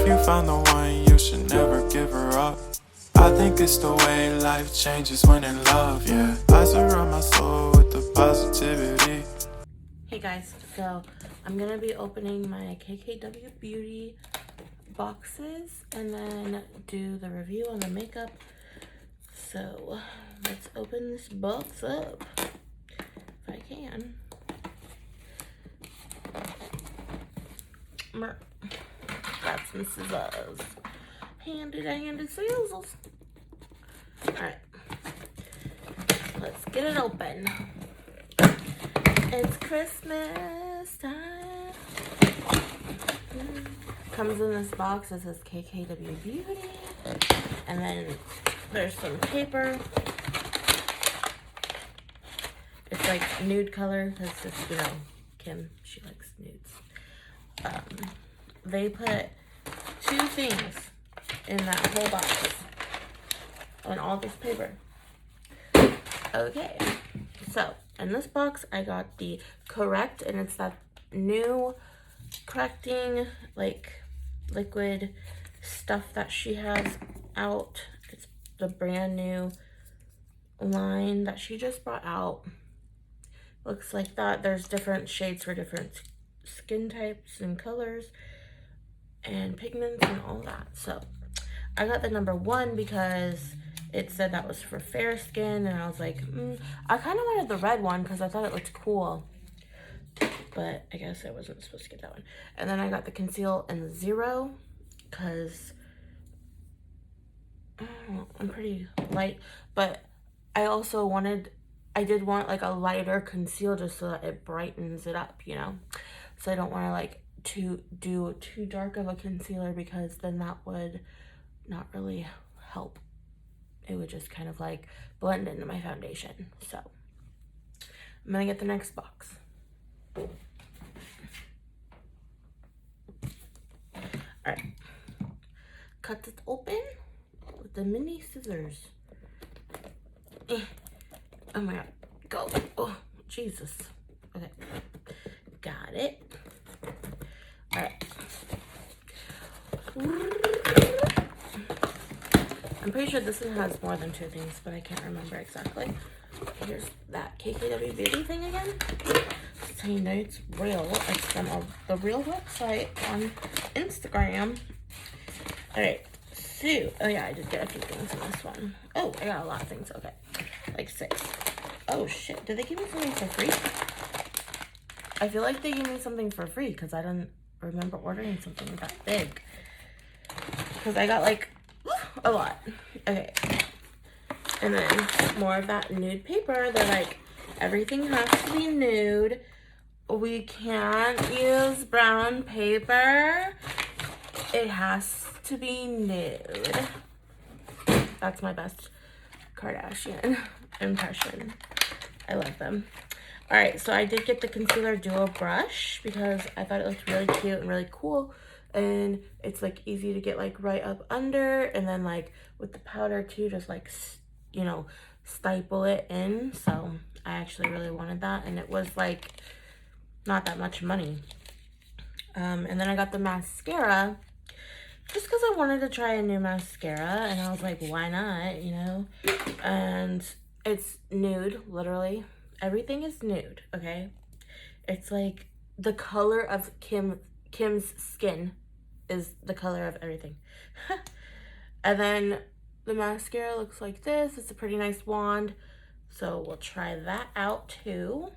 you found the one, you should never give her up. I think it's the way life changes when in love, yeah. I surround my soul with the positivity. Hey guys, so I'm gonna be opening my KKW Beauty boxes and then do the review on the makeup. So let's open this box up if I can. Got some scissors. Handy dandy scissors. Alright, let's get it open. It's Christmas time. Comes in this box. It says KKW Beauty. And then there's some paper. It's like nude color because it's, you know, Kim, she likes nudes. They put 2 things in that whole box on all this paper. Okay, so in this box I got the Correct, and it's that new correcting like liquid stuff that she has out. It's the brand new line that she just brought out. Looks like that. There's different shades for different skin types and colors and pigments and all that. So I got the number 1 because it said that was for fair skin, and I was like, I kind of wanted the red one because I thought it looked cool, but I guess I wasn't supposed to get that one. And then I got the Conceal in the 0 because I'm pretty light, but I did want like a lighter conceal just so that it brightens it up, you know? So I don't want to like do too dark of a concealer because then that would not really help. It would just kind of like blend into my foundation. So I'm gonna get the next box. All right, cut it open with the mini scissors. Oh my god, go. Oh, Jesus. Okay, got it. All right. I'm pretty sure this one has more than 2 things, but I can't remember exactly. Here's that KKW Beauty thing again. So you know it's real. It's from the real website on Instagram. Alright, so, oh yeah, I did get a few things in this one. Oh, I got a lot of things, okay. Like 6. Oh shit, did they give me something for free? I feel like they gave me something for free because I didn't remember ordering something that big. Because I got like a lot. Okay. And then more of that nude paper. They're like, everything has to be nude. We can't use brown paper. It has to be nude. That's my best Kardashian impression. I love them. Alright, so I did get the Concealer Duo brush because I thought it looked really cute and really cool. And it's like easy to get like right up under, and then like with the powder too, just like, you know, staple it in. So I actually really wanted that, and it was like not that much money. And then I got the mascara just because I wanted to try a new mascara, and I was like, why not, you know? And it's nude, literally. Everything is nude, okay? It's like the color of Kim's skin is the color of everything. And then the mascara looks like this. It's a pretty nice wand, so we'll try that out too.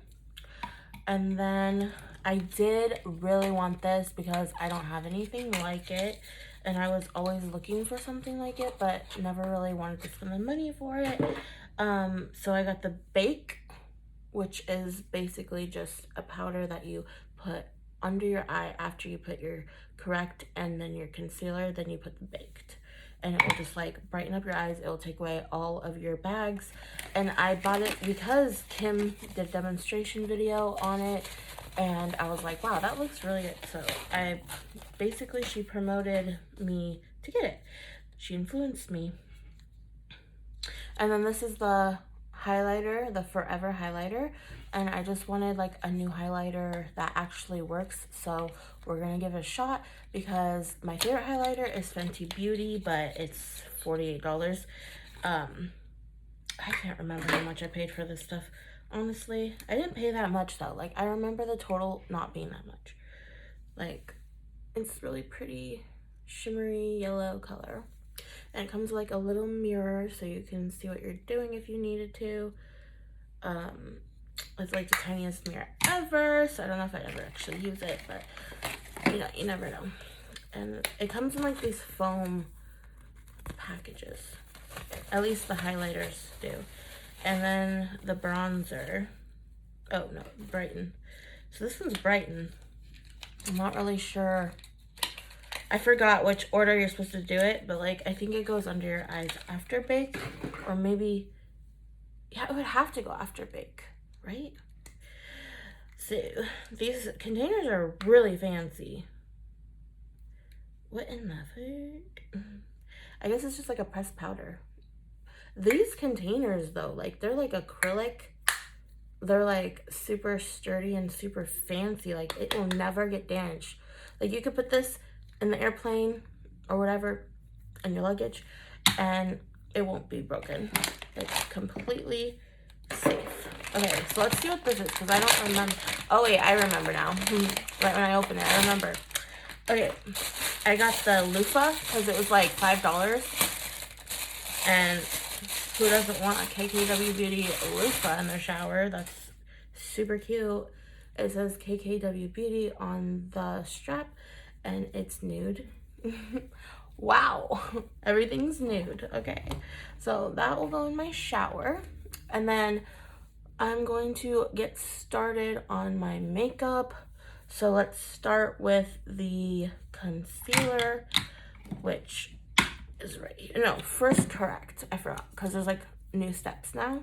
And then I did really want this because I don't have anything like it, and I was always looking for something like it but never really wanted to spend the money for it. So I got the Bake, which is basically just a powder that you put under your eye after you put your Correct and then your concealer, then you put the Baked, and it will just like brighten up your eyes. It will take away all of your bags. And I bought it because Kim did a demonstration video on it, and I was like, wow, that looks really good. So she promoted me to get it. She influenced me. And then this is the highlighter, the Forever highlighter, and I just wanted like a new highlighter that actually works. So we're gonna give it a shot because my favorite highlighter is Fenty Beauty, but it's $48. I can't remember how much I paid for this stuff. Honestly, I didn't pay that much though. Like, I remember the total not being that much. Like, it's really pretty shimmery yellow color. And it comes with like a little mirror so you can see what you're doing if you needed to. It's like the tiniest mirror ever, so I don't know if I'd ever actually use it, but you know, you never know. And it comes in like these foam packages. At least the highlighters do. And then the bronzer. Oh no, Brighten. So this one's Brighten. I'm not really sure. I forgot which order you're supposed to do it, but like I think it goes under your eyes after bake, or maybe, yeah, it would have to go after bake, right? So these containers are really fancy. What in the fuck? I guess it's just like a pressed powder. These containers though, like they're like acrylic. They're like super sturdy and super fancy. Like it will never get damaged. Like you could put this in the airplane or whatever in your luggage and it won't be broken. It's completely safe. Okay, so let's see what this is because I don't remember. Oh wait, I remember now. Right when I opened it, I remember. Okay, I got the Loofa because it was like $5. And who doesn't want a KKW Beauty loofah in their shower? That's super cute. It says KKW Beauty on the strap and it's nude. Wow, everything's nude. Okay, so that will go in my shower. And then I'm going to get started on my makeup. So let's start with the concealer, which is right here. No, first correct. I forgot because there's like new steps now.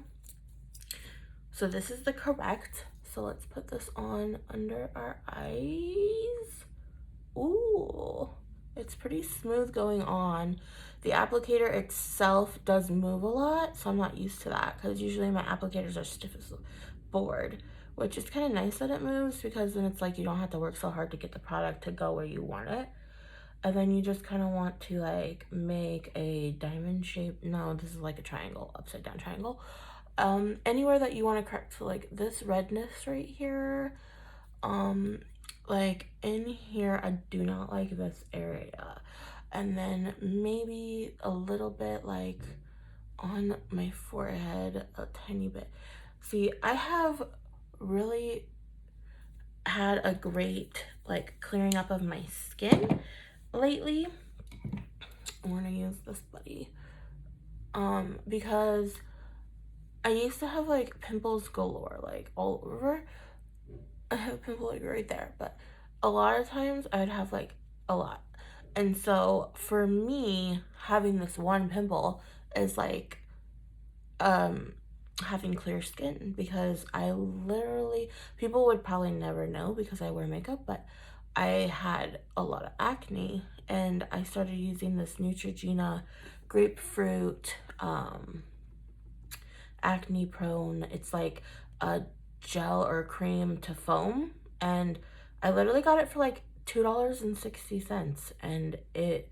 So this is the correct. So let's put this on under our eyes. Ooh, it's pretty smooth going on. The applicator itself does move a lot, so I'm not used to that because usually my applicators are stiff as a board, which is kind of nice that it moves because then it's like you don't have to work so hard to get the product to go where you want it. And then you just kind of want to like make a diamond shape. No, this is like a triangle, upside down triangle. Anywhere that you want to correct. So like this redness right here, like in here, I do not like this area. And then maybe a little bit like on my forehead, a tiny bit. See, I have really had a great like clearing up of my skin lately. I'm gonna use this buddy because I used to have like pimples galore, like all over. I have a pimple like right there, but a lot of times I'd have like a lot. And so for me, having this one pimple is like having clear skin because I literally, people would probably never know because I wear makeup, but I had a lot of acne and I started using this Neutrogena grapefruit acne prone. It's like a gel or cream to foam, and I literally got it for like $2.60 and it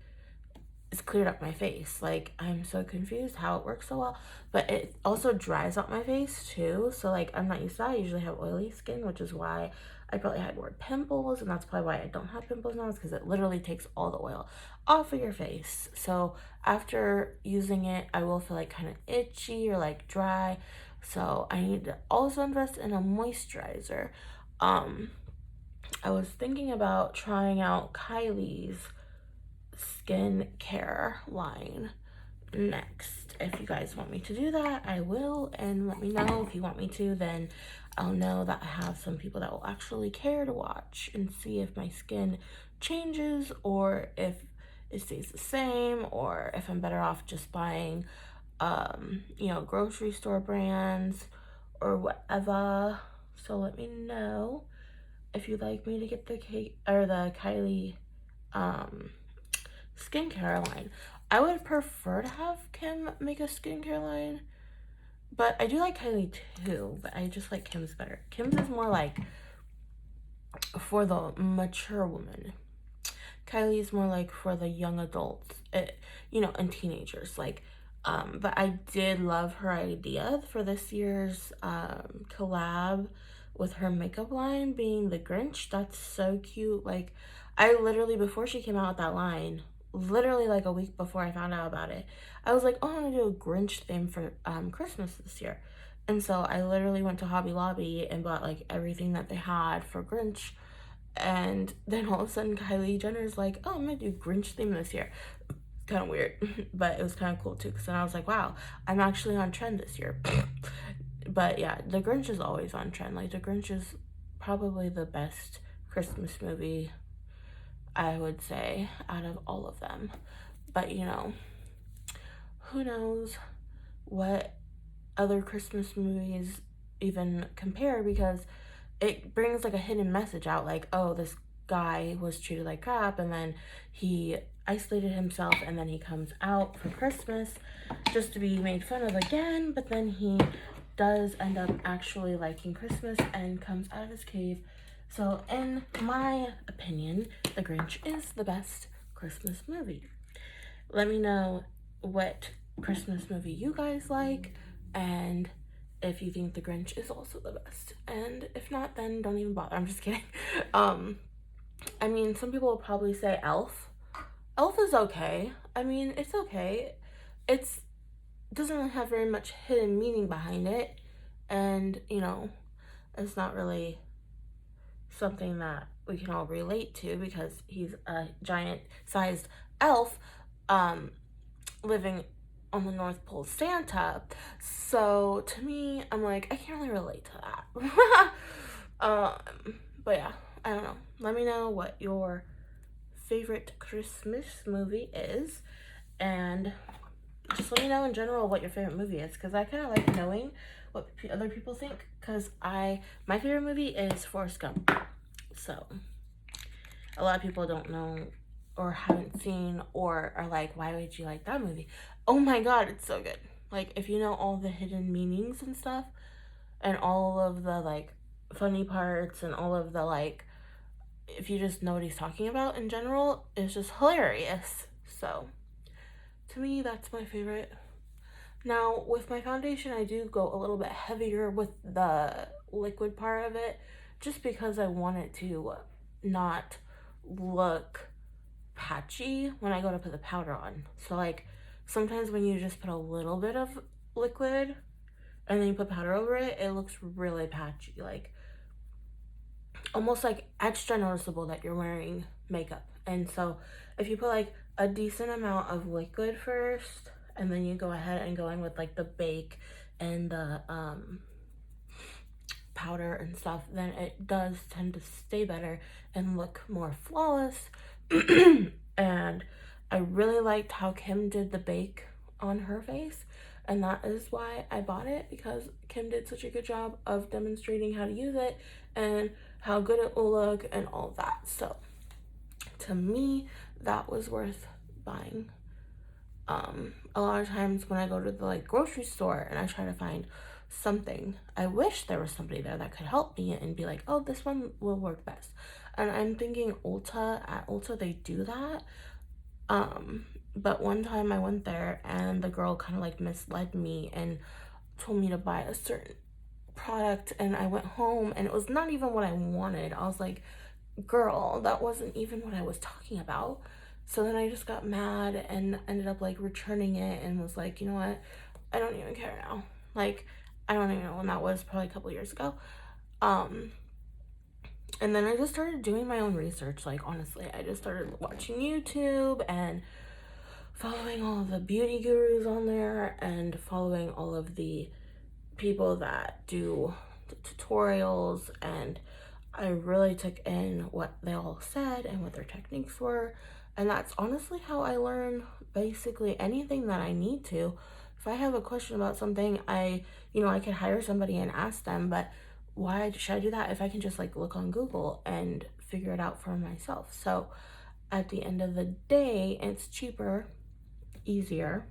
is cleared up my face. Like I'm so confused how it works so well, but it also dries out my face too, so like I'm not used to that. I usually have oily skin, which is why I probably had more pimples, and that's probably why I don't have pimples now, is because it literally takes all the oil off of your face. So after using it, I will feel like kind of itchy or like dry, so I need to also invest in a moisturizer. I was thinking about trying out Kylie's skincare line next. If you guys want me to do that, I will, and let me know. If you want me to, then I'll know that I have some people that will actually care to watch and see if my skin changes or if it stays the same, or if I'm better off just buying you know, grocery store brands or whatever. So let me know if you'd like me to get the Kylie skincare line. I would prefer to have Kim make a skincare line, but I do like Kylie too, but I just like Kim's better. Kim's is more like for the mature woman. Kylie's more like for the young adults, and teenagers. But I did love her idea for this year's collab with her makeup line being the Grinch. That's so cute. Like, I literally, before she came out with that line, literally like a week before I found out about it, I was like, oh, I'm gonna do a Grinch theme for Christmas this year. And so I literally went to Hobby Lobby and bought like everything that they had for Grinch. And then all of a sudden Kylie Jenner's like, oh, I'm gonna do Grinch theme this year. Kind of weird, but it was kind of cool too, because then I was like, wow, I'm actually on trend this year. But yeah, the Grinch is always on trend. Like, the Grinch is probably the best Christmas movie, I would say, out of all of them. But who knows what other Christmas movies even compare, because it brings like a hidden message out, like, oh, this guy was treated like crap, and then he isolated himself, and then he comes out for Christmas just to be made fun of again, but then he does end up actually liking Christmas and comes out of his cave. So in my opinion, The Grinch is the best Christmas movie. Let me know what Christmas movie you guys like, and if you think The Grinch is also the best. And if not, then don't even bother. I'm just kidding. I mean, some people will probably say Elf. Elf is okay. I mean, it's okay. It's doesn't really have very much hidden meaning behind it, and it's not really something that we can all relate to, because he's a giant sized elf living on the North Pole, Santa. So to me, I'm like, I can't really relate to that. But yeah, I don't know. Let me know what your favorite Christmas movie is, and just let me know in general what your favorite movie is, because I kind of like knowing what other people think, because my favorite movie is Forrest Gump. So a lot of people don't know or haven't seen or are like, why would you like that movie? Oh my god, it's so good. Like, if you know all the hidden meanings and stuff, and all of the like funny parts, and all of the like, if you just know what he's talking about in general, it's just hilarious. So to me, that's my favorite. Now, with my foundation, I do go a little bit heavier with the liquid part of it, just because I want it to not look patchy when I go to put the powder on. So like, sometimes when you just put a little bit of liquid and then you put powder over it, it looks really patchy, like almost like extra noticeable that you're wearing makeup. And so if you put like a decent amount of liquid first, and then you go ahead and go in with like the bake and the powder and stuff, then it does tend to stay better and look more flawless. And I really liked how Kim did the bake on her face, and that is why I bought it, because Kim did such a good job of demonstrating how to use it and how good it will look and all that. So to me, that was worth buying. A lot of times when I go to the like grocery store and I try to find something, I wish there was somebody there that could help me and be like, oh, this one will work best. And I'm thinking at Ulta they do that. But one time I went there and the girl kind of like misled me and told me to buy a certain product, and I went home and it was not even what I wanted. I was like, girl, that wasn't even what I was talking about. So then I just got mad and ended up like returning it, and was like, you know what, I don't even care now. Like, I don't even know when that was, probably a couple years ago. And then I just started doing my own research. Like, honestly, I just started watching YouTube and following all of the beauty gurus on there, and following all of the people that do the tutorials, and I really took in what they all said and what their techniques were. And that's honestly how I learn basically anything that I need to. If I have a question about something, I could hire somebody and ask them, but why should I do that if I can just like look on Google and figure it out for myself? So at the end of the day, it's cheaper, easier,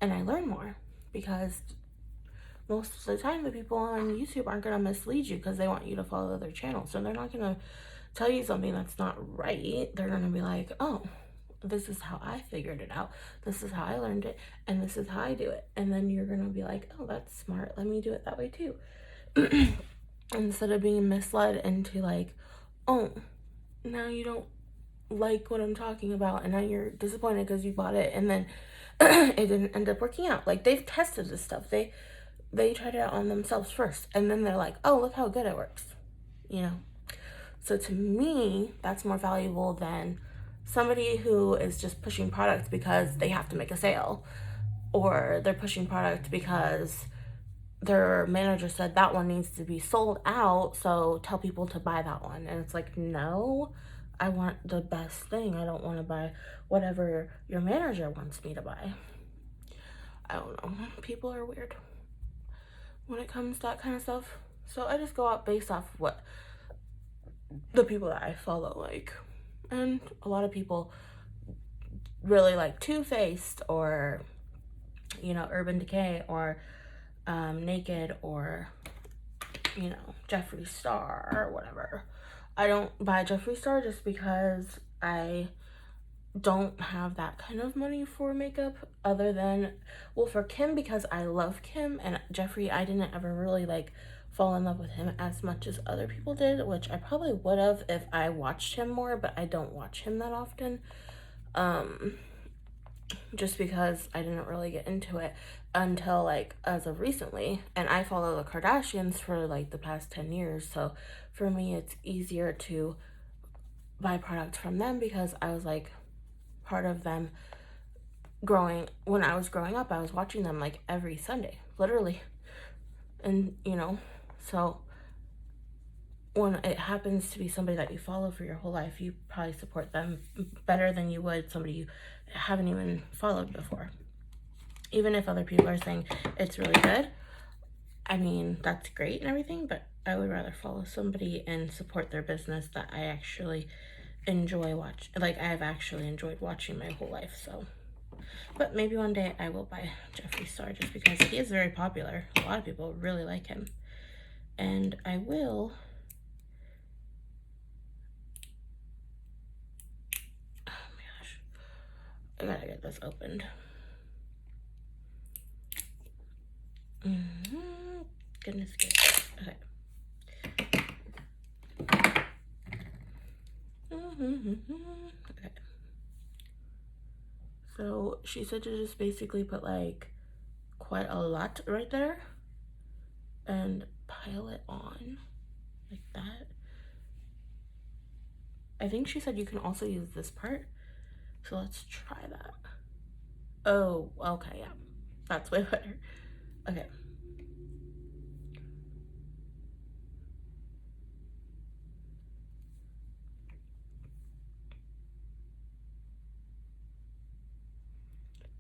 and I learn more, because most of the time the people on YouTube aren't going to mislead you because they want you to follow their channel. So they're not going to tell you something that's not right. They're going to be like, oh, this is how I figured it out. This is how I learned it. And this is how I do it. And then you're going to be like, oh, that's smart. Let me do it that way too. Instead of being misled into like, oh, now you don't like what I'm talking about. And now you're disappointed because you bought it. And then it didn't end up working out. Like, they've tested this stuff. They tried it out on themselves first. And then they're like, oh, look how good it works. You know? So to me, that's more valuable than somebody who is just pushing products because they have to make a sale, or they're pushing product because their manager said that one needs to be sold out, so tell people to buy that one. And it's like, no, I want the best thing. I don't want to buy whatever your manager wants me to buy. I don't know. People are weird when it comes to that kind of stuff. So I just go out based off what the people that I follow like. And a lot of people really like Too Faced, or, you know, Urban Decay, or Naked, or, you know, Jeffree Star, or whatever. I don't buy Jeffree Star just because I don't have that kind of money for makeup, other than, well, for Kim, because I love Kim, and Jeffree, I didn't ever really like fall in love with him as much as other people did, which I probably would have if I watched him more, but I don't watch him that often, just because I didn't really get into it until like as of recently. And I follow the Kardashians for like the past 10 years, so for me it's easier to buy products from them because I was like part of them when I was growing up. I was watching them like every Sunday, literally. And you know, so when it happens to be somebody that you follow for your whole life, you probably support them better than you would somebody you haven't even followed before. Even if other people are saying it's really good, I mean, that's great and everything, but I would rather follow somebody and support their business that I actually enjoy I've actually enjoyed watching my whole life. So, but maybe one day I will buy Jeffree Star just because he is very popular. A lot of people really like him. And I will... oh my gosh. I gotta get this opened. Goodness gracious. Okay. Okay. So she said to just basically put like quite a lot right there and pile it on like that. I think she said you can also use this part. So let's try that. Oh, okay, yeah. That's way better. Okay.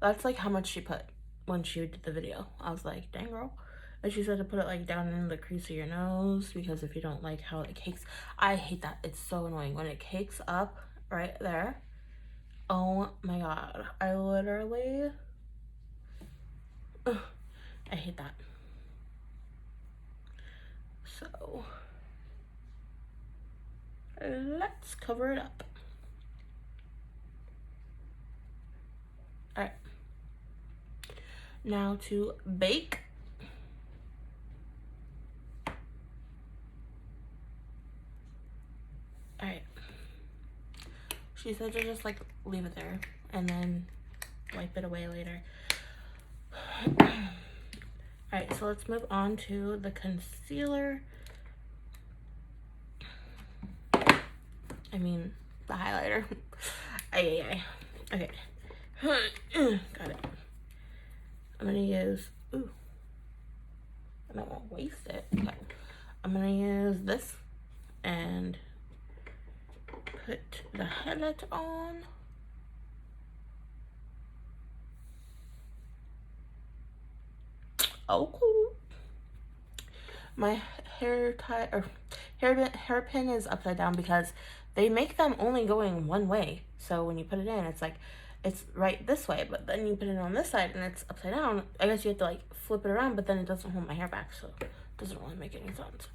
That's like how much she put when she did the video. I was like, dang girl. And she said to put it like down in the crease of your nose, because if you don't like how it cakes, I hate that. It's so annoying when it cakes up right there. Oh my god. I literally, I hate that. So let's cover it up. All right. Now to bake. All right. She said to just like leave it there and then wipe it away later. All right, so let's move on to the concealer. I mean, the highlighter. Okay. Got it. I'm gonna use, ooh, I don't want to waste it. Okay. I'm gonna use this and put the highlight on. Oh, cool. My hairpin is upside down because they make them only going one way. So when you put it in, it's like it's right this way, but then you put it on this side and it's upside down. I guess you have to like flip it around, but then it doesn't hold my hair back, so it doesn't really make any sense.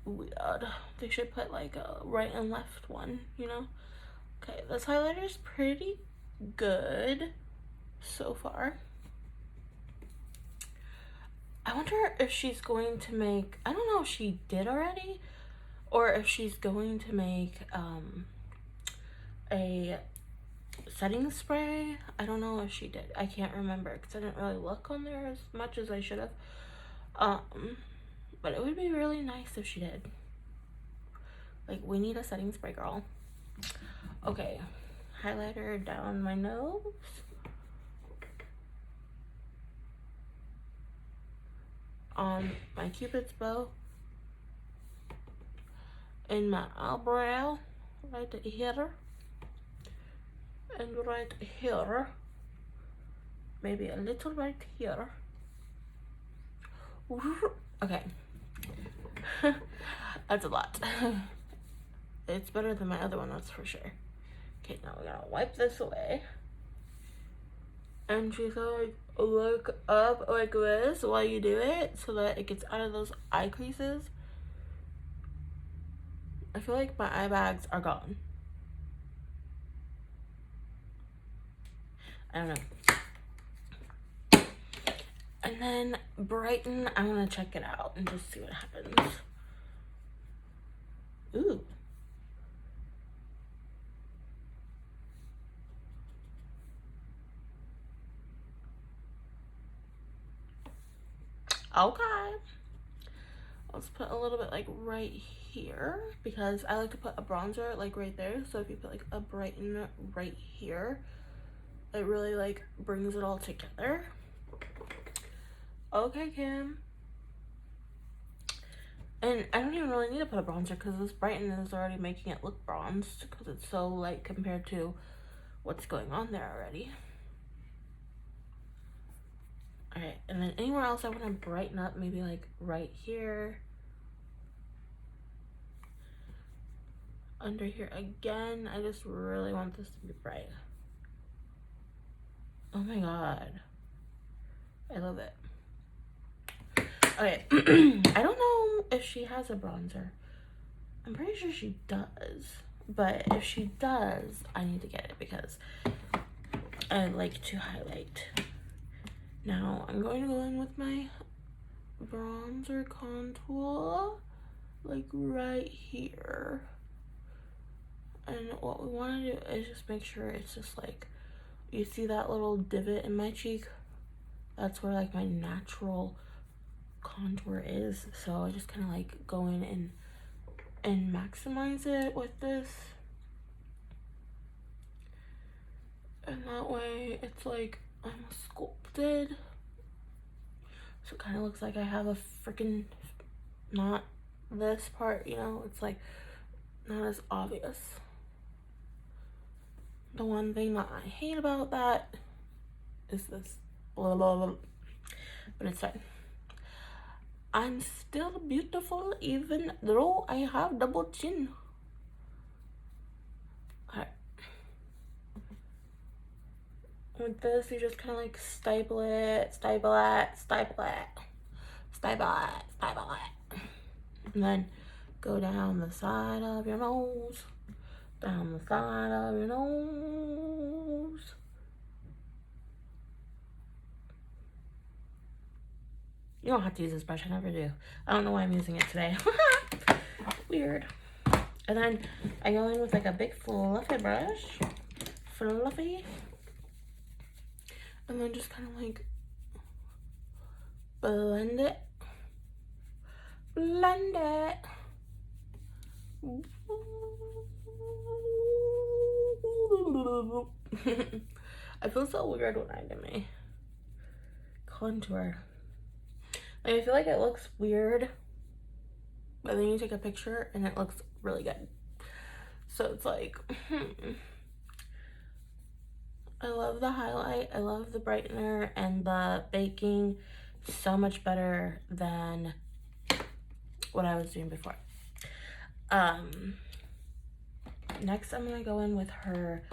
Weird. They should put like a right and left one, you know? Okay, this highlighter is pretty good so far. I wonder if she's going to make, I don't know if she did already, or if she's going to make a setting spray. I don't know if she did. I can't remember because I didn't really look on there as much as I should have. But it would be really nice if she did. Like, we need a setting spray, girl. Okay, highlighter down my nose. On my Cupid's bow. In my eyebrow, right here. And right here. Maybe a little right here. Okay. That's a lot. It's better than my other one, that's for sure. Okay, now we're gonna wipe this away. And she's gonna like look up like this while you do it so that it gets out of those eye creases. I feel like my eye bags are gone. I don't know. And then Brighten, I'm gonna check it out and just see what happens. Ooh. Okay. Let's put a little bit like right here because I like to put a bronzer like right there. So if you put like a Brighten right here, it really like brings it all together. Okay, Kim. And I don't even really need to put a bronzer because this Brighten is already making it look bronzed because it's so light compared to what's going on there already. Alright, and then anywhere else I want to brighten up, maybe like right here. Under here again. I just really want this to be bright. Oh my god. I love it. Okay, I don't know if she has a bronzer. I'm pretty sure she does. But if she does, I need to get it because I like to highlight. Now, I'm going to go in with my bronzer contour, like right here. And what we want to do is just make sure it's just like, you see that little divot in my cheek? That's where like my natural contour is. So I just kind of like go in and maximize it with this. And that way it's like I'm sculpted. So it kind of looks like I have a freaking, not this part, you know, it's like not as obvious. The one thing that I hate about that is this blah, blah, blah. But it's fine. I'm still beautiful even though I have double chin. Alright. With this, you just kind of like staple it, staple it, staple it, staple it, staple it. And then go down the side of your nose, down the side of your nose. You don't have to use this brush, I never do. I don't know why I'm using it today. Weird. And then I go in with like a big fluffy brush. Fluffy. And then just kind of like blend it. Blend it. I feel so weird when I do my contour. Like, I feel like it looks weird, but then you take a picture and it looks really good. So it's like, I love the highlight, I love the brightener, and the baking so much better than what I was doing before. Next I'm gonna go in with her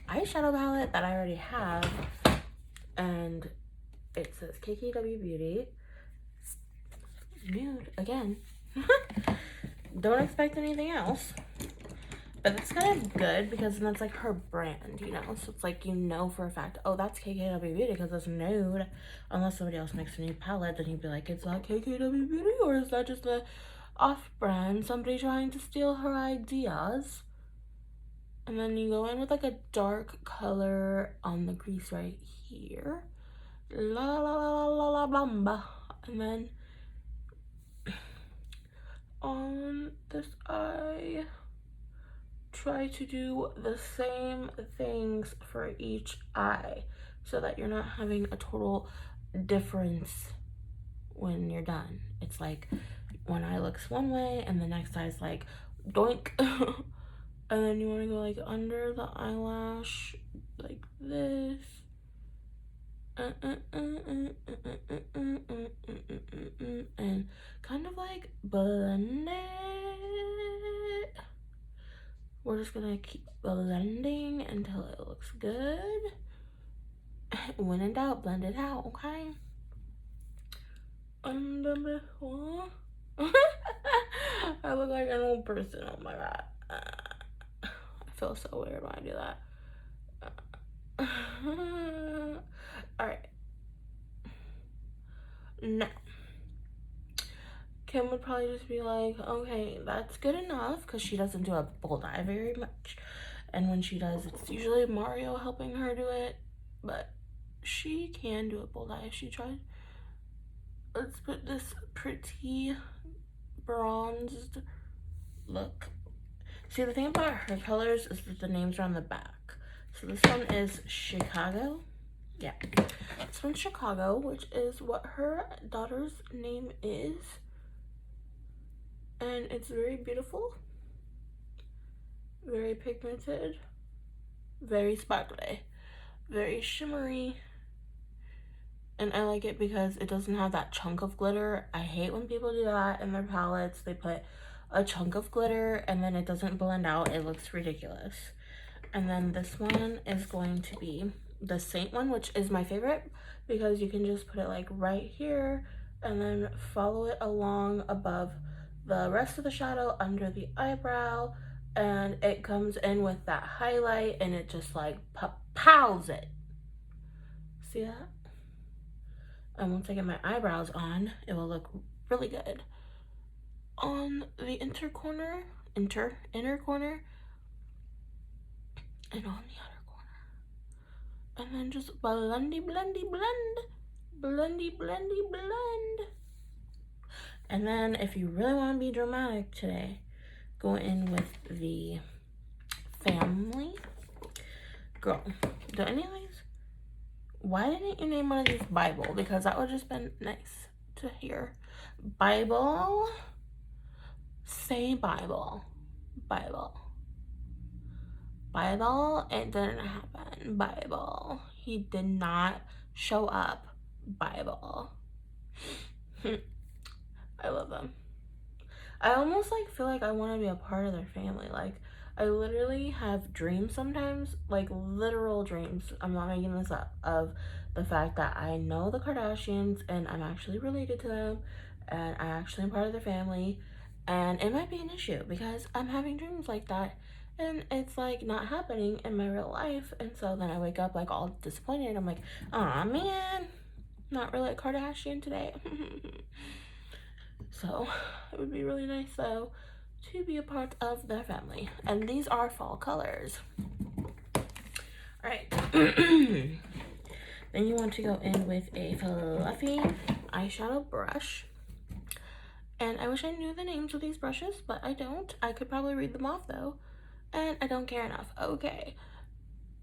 eyeshadow palette that I already have, and it says KKW Beauty. Nude again. Don't expect anything else. But it's kind of good because that's like her brand, you know? So it's like, you know for a fact, oh, that's KKW Beauty because it's nude. Unless somebody else makes a new palette, then you'd be like, is that KKW Beauty or is that just a off-brand, somebody trying to steal her ideas? And then you go in with like a dark color on the crease right here. La la la la la bamba. And then on this eye, try to do the same things for each eye so that you're not having a total difference when you're done. It's like one eye looks one way and the next eye's like doink. And then you want to go like under the eyelash like this. And kind of like blend it. We're just gonna keep blending until it looks good. When in doubt, blend it out, okay? I look like an old person, oh my god. I feel so weird when I do that. Alright. Now, Kim would probably just be like, okay, that's good enough, because she doesn't do a bold eye very much. And when she does, it's usually Mario helping her do it, but she can do a bold eye if she tries. Let's put this pretty bronzed look. See, the thing about her colors is that the names are on the back. So this one is Chicago. Yeah, this one's Chicago, which is what her daughter's name is. And it's very beautiful, very pigmented, very sparkly, very shimmery. And I like it because it doesn't have that chunk of glitter. I hate when people do that in their palettes. They put a chunk of glitter and then it doesn't blend out. It looks ridiculous. And then this one is going to be the Saint one, which is my favorite because you can just put it like right here and then follow it along above the rest of the shadow under the eyebrow, and it comes in with that highlight and it just like pows it. See that? And once I get my eyebrows on, it will look really good. On the inner corner, and on the outer corner. And then just blendy, blendy, blend. Blendy, blendy, blend. And then if you really want to be dramatic today, go in with the family. Girl, do any of these? Why didn't you name one of these Bible? Because that would just been nice to hear. Bible. Say Bible. Bible. Bible. It didn't happen. Bible. He did not show up. Bible. I love them. I almost like feel like I want to be a part of their family. Like, I literally have dreams sometimes, like literal dreams, I'm not making this up, of the fact that I know the Kardashians and I'm actually related to them and I actually am part of their family, and it might be an issue because I'm having dreams like that and it's like not happening in my real life. And so then I wake up like all disappointed. I'm like, aw man, not really a Kardashian today. So it would be really nice though to be a part of their family. And these are fall colors. All right. Then you want to go in with a fluffy eyeshadow brush. And I wish I knew the names of these brushes, but I don't. I could probably read them off though. And I don't care enough. Okay.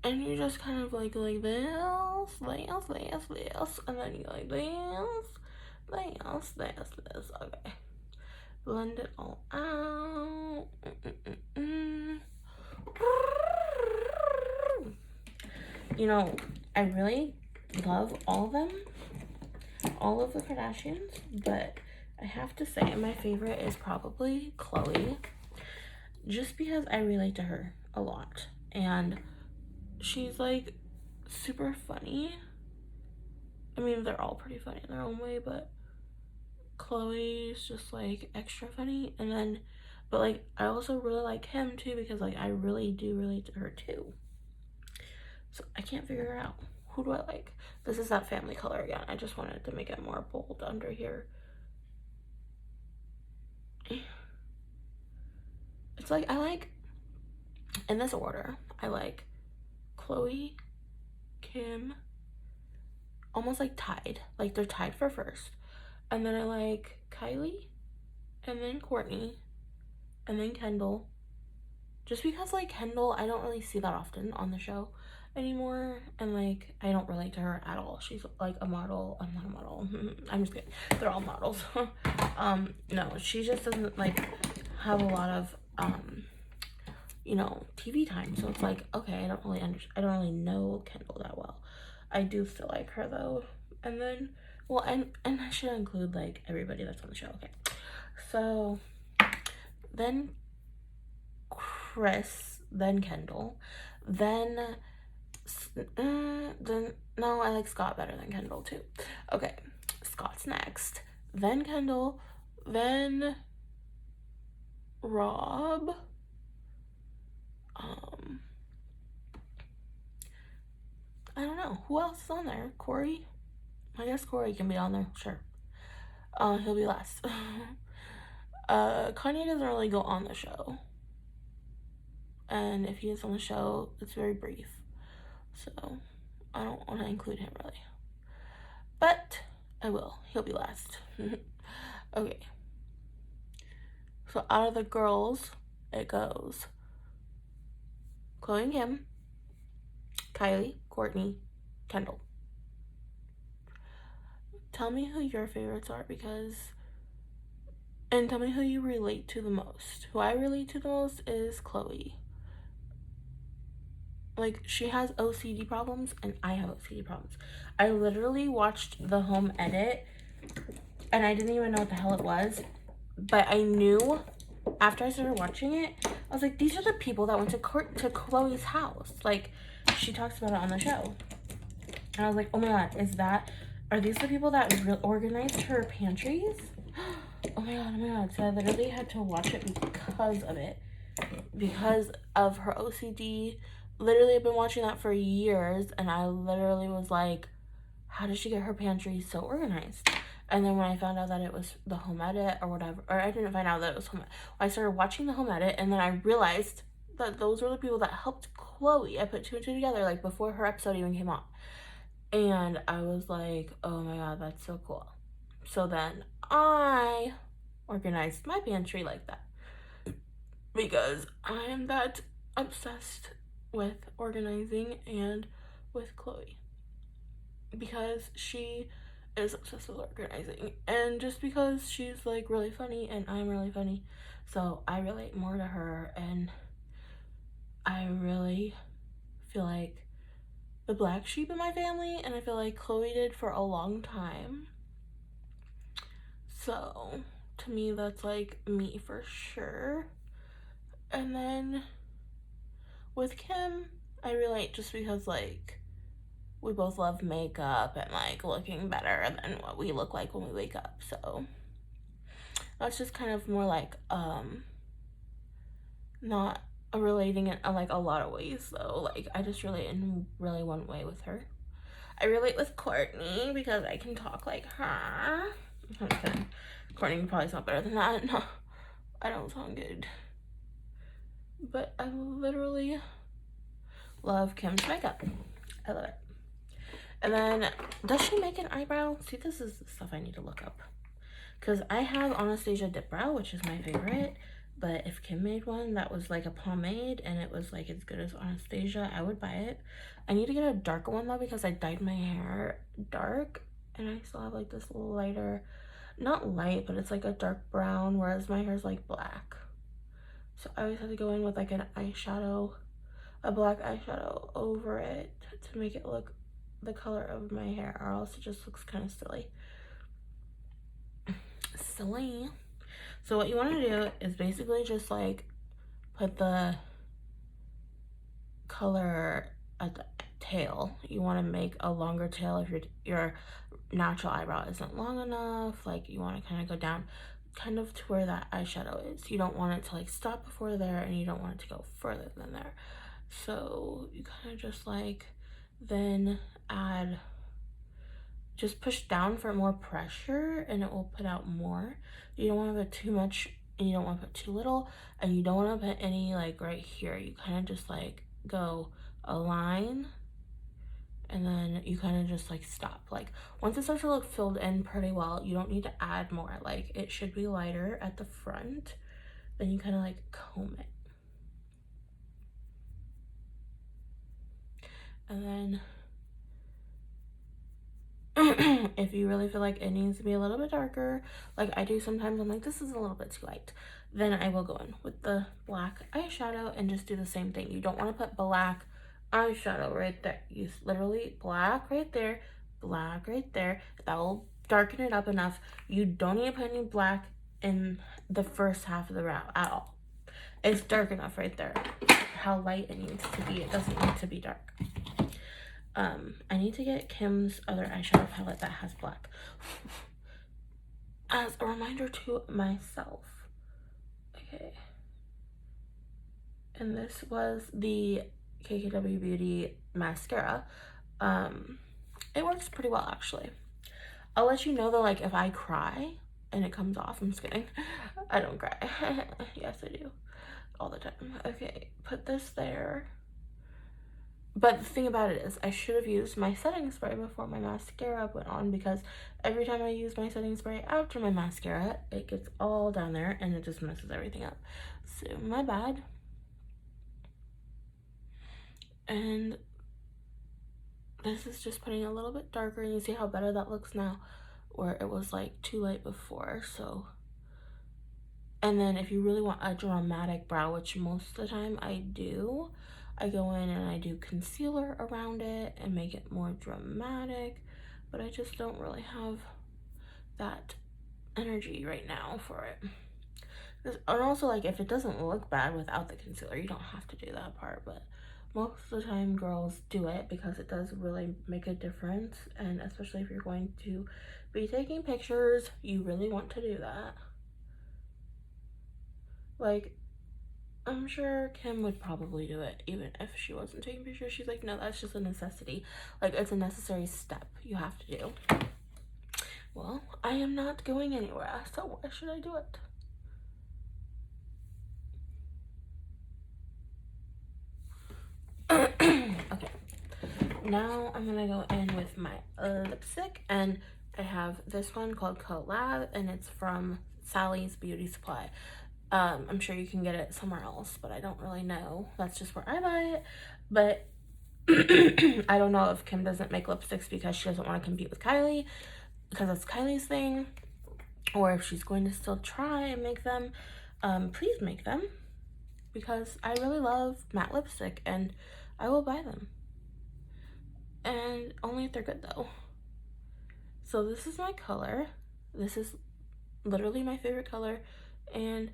And you just kind of like this, and then you go like this. Okay. Blend it all out. You know, I really love all of them, all of the Kardashians, but I have to say my favorite is probably Khloe, just because I relate to her a lot, and she's like super funny. I mean, they're all pretty funny in their own way, but Chloe's just like extra funny. And then, but like, I also really like him too, because like I really do relate to her too. So I can't figure out who do I like. This is that family color again. I just wanted to make it more bold under here. It's like, I like, in this order, I like Chloe, Kim, almost like tied. Like they're tied for first. And then I like Kylie, and then Courtney, and then Kendall. Just because like Kendall, I don't really see that often on the show anymore, and like I don't relate to her at all. She's like a model. I'm not a model. I'm just kidding. They're all models. No, she just doesn't like have a lot of you know, TV time. So it's like, okay, I don't really know Kendall that well. I do still like her though. And then, well, and I should include like everybody that's on the show. Okay, so then Chris, then Kendall, then no, I like Scott better than Kendall too. Okay, Scott's next, then Kendall, then Rob, I don't know who else is on there. Corey, I guess Corey can be on there, sure. He'll be last. Kanye doesn't really go on the show, and if he is on the show, it's very brief, so I don't want to include him really, but I will. He'll be last. Okay, so out of the girls, it goes Chloe and Kim, Kylie, Courtney, Kendall. Tell me who your favorites are, and tell me who you relate to the most. Who I relate to the most is Chloe. Like, she has OCD problems, and I have OCD problems. I literally watched the home edit, and I didn't even know what the hell it was, but I knew after I started watching it, I was like, these are the people that went to Chloe's house. Like, she talks about it on the show. And I was like, oh my god, are these the people that organized her pantries? Oh my god. So I literally had to watch it because of it. Because of her OCD. Literally, I've been watching that for years, and I literally was like, how did she get her pantry so organized? And then when I found out that it was the home edit or whatever, or I didn't find out that it was home edit, I started watching the home edit, and then I realized that those were the people that helped Chloe. I put two and two together, like, before her episode even came on. And I was like, oh my god, that's so cool. So then I organized my pantry like that, because I am that obsessed with organizing and with Chloe, because she is obsessed with organizing, and just because she's like really funny and I'm really funny, so I relate more to her, and I really feel like the black sheep in my family, and I feel like Chloe did for a long time. So to me, that's like me for sure. And then with Kim, I relate just because like we both love makeup and like looking better than what we look like when we wake up. So that's just kind of more like not relating in like a lot of ways though. Like I just relate in really one way with her. I relate with Courtney because I can talk like her. I'm kidding. Courtney probably sounds better than that. No, I don't sound good. But I literally love Kim's makeup. I love it. And then, does she make an eyebrow? See, this is the stuff I need to look up. Because I have Anastasia Dip Brow, which is my favorite. But if Kim made one that was like a pomade and it was like as good as Anastasia, I would buy it. I need to get a darker one though, because I dyed my hair dark. And I still have like this lighter, not light, but it's like a dark brown, whereas my hair's like black. So I always have to go in with like an eyeshadow, a black eyeshadow over it to make it look the color of my hair, or else it just looks kind of silly. So what you want to do is basically just like put the color at the tail. You want to make a longer tail if your natural eyebrow isn't long enough. Like, you want to kind of go down kind of to where that eyeshadow is. You don't want it to like stop before there, and you don't want it to go further than there. So you kind of just like then add, just push down for more pressure, and it will put out more. You don't want to put too much, and you don't want to put too little, and you don't want to put any like right here. You kind of just like go a line, and then you kind of just like stop. Like, once it starts to look filled in pretty well, you don't need to add more. Like, it should be lighter at the front, then you kind of like comb it, and then if you really feel like it needs to be a little bit darker, like I do sometimes, I'm like, this is a little bit too light, then I will go in with the black eyeshadow and just do the same thing. You don't want to put black eyeshadow right there. Use literally black right there, black right there. That will darken it up enough. You don't need to put any black in the first half of the brow at all. It's dark enough right there. How light it needs to be. It doesn't need to be dark. I need to get Kim's other eyeshadow palette that has black as a reminder to myself. Okay. And this was the KKW Beauty mascara. It works pretty well, actually. I'll let you know though, like, if I cry and it comes off. I'm just kidding. I don't cry. Yes, I do. All the time. Okay, put this there. But the thing about it is, I should have used my setting spray before my mascara went on, because every time I use my setting spray after my mascara, it gets all down there and it just messes everything up. So, my bad. And this is just putting it a little bit darker, and you see how better that looks now, where it was like too light before. So, and then if you really want a dramatic brow, which most of the time I do, I go in and I do concealer around it and make it more dramatic, but I just don't really have that energy right now for it. And also, like, if it doesn't look bad without the concealer, you don't have to do that part, but most of the time girls do it because it does really make a difference, and especially if you're going to be taking pictures, you really want to do that. Like, I'm sure Kim would probably do it even if she wasn't taking pictures. She's like, no, that's just a necessity. Like, it's a necessary step you have to do. Well, I am not going anywhere, so why should I do it? Okay, now I'm gonna go in with my lipstick, and I have this one called Collab, and it's from Sally's Beauty Supply. I'm sure you can get it somewhere else, but I don't really know. That's just where I buy it. But I don't know if Kim doesn't make lipsticks because she doesn't want to compete with Kylie, because that's Kylie's thing, or if she's going to still try and make them. Please make them, because I really love matte lipstick and I will buy them. And only if they're good though. So this is my color. This is literally my favorite color, and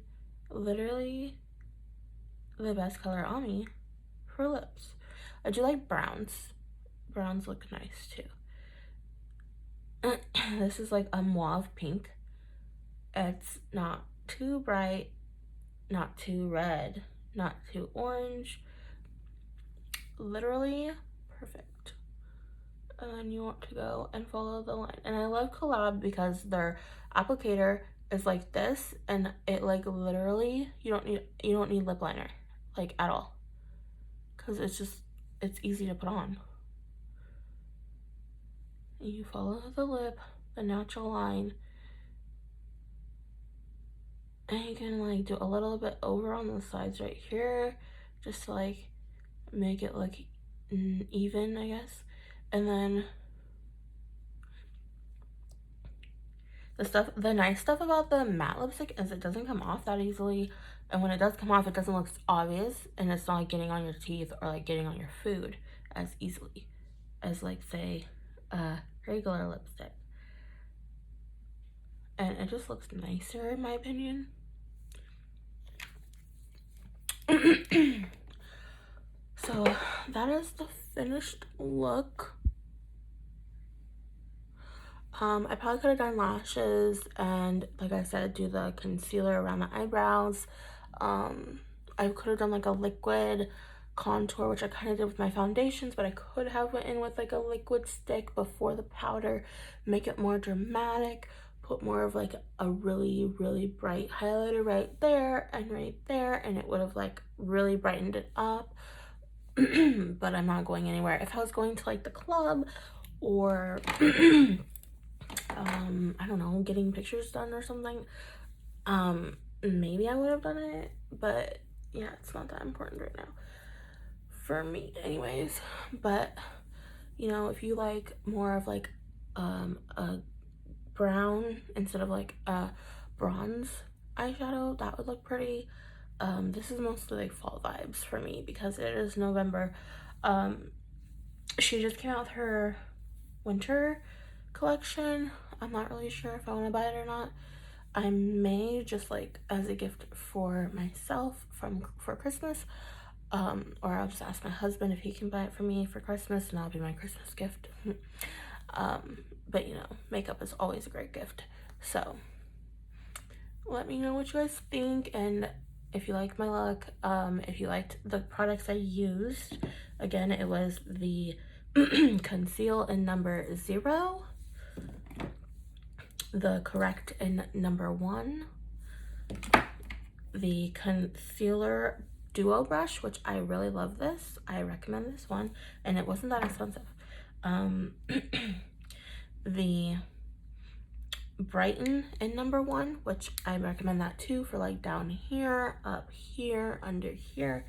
literally the best color on me for lips. I do like browns. Browns look nice too. This is like a mauve pink. It's not too bright, not too red, not too orange. Literally perfect. And then you want to go and follow the line. And I love Collab because their applicator is like this, and it like literally you don't need lip liner like at all, because it's easy to put on. And you follow the lip, the natural line, and you can like do a little bit over on the sides right here, just to like make it look even, I guess. And then the nice stuff about the matte lipstick is it doesn't come off that easily, and when it does come off, it doesn't look obvious, and it's not like getting on your teeth or like getting on your food as easily as like, say, a regular lipstick. And it just looks nicer in my opinion. So that is the finished look. I probably could have done lashes and, like I said, do the concealer around the eyebrows. I could have done like a liquid contour, which I kind of did with my foundations, but I could have went in with like a liquid stick before the powder, make it more dramatic, put more of like a really, really bright highlighter right there, and it would have like really brightened it up. But I'm not going anywhere. If I was going to like the club or I don't know, getting pictures done or something, maybe I would have done it, but yeah, it's not that important right now for me anyways. But you know, if you like more of like a brown instead of like a bronze eyeshadow, that would look pretty. This is mostly like fall vibes for me because it is November. She just came out with her winter collection. I'm not really sure if I want to buy it or not. I may just like as a gift for myself for Christmas, or I'll just ask my husband if he can buy it for me for Christmas, and that'll be my Christmas gift. But you know, makeup is always a great gift. So let me know what you guys think, and if you like my look, if you liked the products I used. Again, it was the Conceal in number 0, the Correct in number 1, the concealer duo brush, which I really love this. I recommend this one, and it wasn't that expensive. The Brighten in number 1, which I recommend that too for like down here, up here, under here.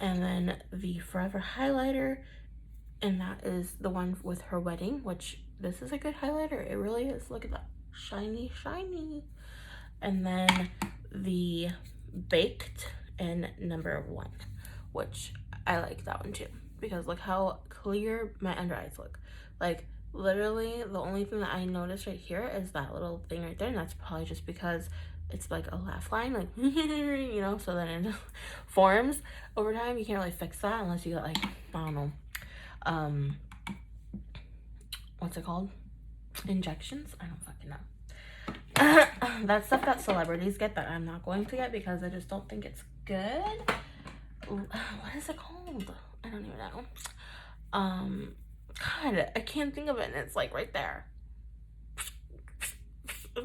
And then the Forever highlighter, and that is the one with her wedding, which this is a good highlighter. It really is. Look at that. Shiny, shiny. And then the Baked in number 1, which I like that one too, because look how clear my under eyes look. Like literally the only thing that I noticed right here is that little thing right there, and that's probably just because it's like a laugh line, like you know, so then it forms over time. You can't really fix that unless you got like, I don't know, what's it called, injections? I don't fucking know. That stuff that celebrities get that I'm not going to get because I just don't think it's good. What is it called? I don't even know. God, I can't think of it, and it's like right there.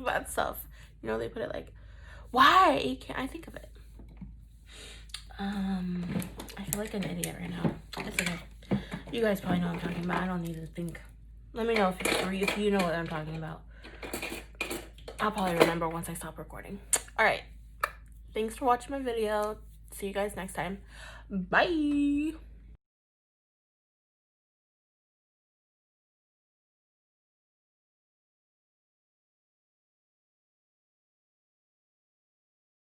That stuff, you know, they put it like, why can't I think of it? I feel like an idiot right now. It's okay. You guys probably know what I'm talking about. I don't need to think. Let me know if you know what I'm talking about. I'll probably remember once I stop recording. All right. Thanks for watching my video. See you guys next time. Bye.